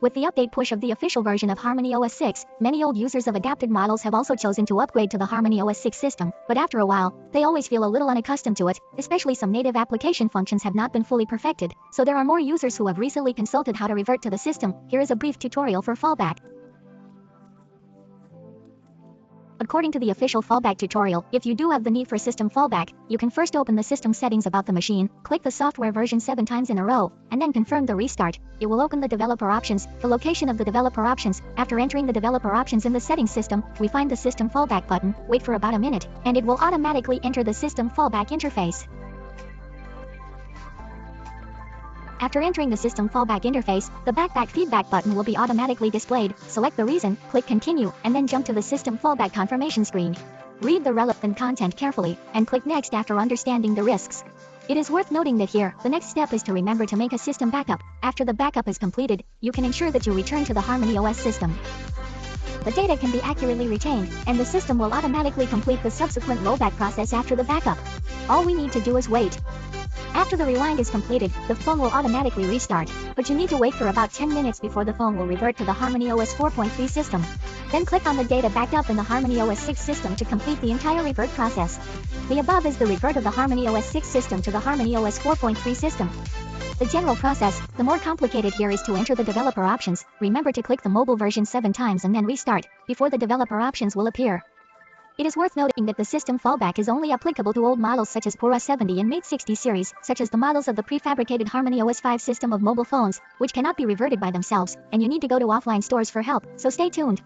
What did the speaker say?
With the update push of the official version of HarmonyOS 6, many old users of adapted models have also chosen to upgrade to the HarmonyOS 6 system, but after a while, they always feel a little unaccustomed to it, especially some native application functions have not been fully perfected, so there are more users who have recently consulted how to revert to the system. Here is a brief tutorial for Fallback. According to the official Fallback tutorial, if you do have the need for system fallback, you can first open the system settings about the machine, click the software version 7 times in a row, and then confirm the restart. It will open the developer options, the location of the developer options. After entering the developer options in the settings system, we find the system fallback button, wait for about a minute, and it will automatically enter the system fallback interface. After entering the system fallback interface, the backback feedback button will be automatically displayed. Select the reason, click continue, and then jump to the system fallback confirmation screen. Read the relevant content carefully, and click next after understanding the risks. It is worth noting that here, the next step is to remember to make a system backup. After the backup is completed, you can ensure that you return to the HarmonyOS system. The data can be accurately retained, and the system will automatically complete the subsequent rollback process after the backup. All we need to do is wait. After the rewind is completed, the phone will automatically restart, but you need to wait for about 10 minutes before the phone will revert to the HarmonyOS 4.3 system. Then click on the data backed up in the HarmonyOS 6 system to complete the entire revert process. The above is the revert of the HarmonyOS 6 system to the HarmonyOS 4.3 system. The general process, the more complicated here is to enter the developer options. Remember to click the mobile version 7 times and then restart, before the developer options will appear. It is worth noting that the system fallback is only applicable to old models such as Pura 70 and Mate 60 series, such as the models of the prefabricated HarmonyOS 5 system of mobile phones, which cannot be reverted by themselves, and you need to go to offline stores for help, so stay tuned.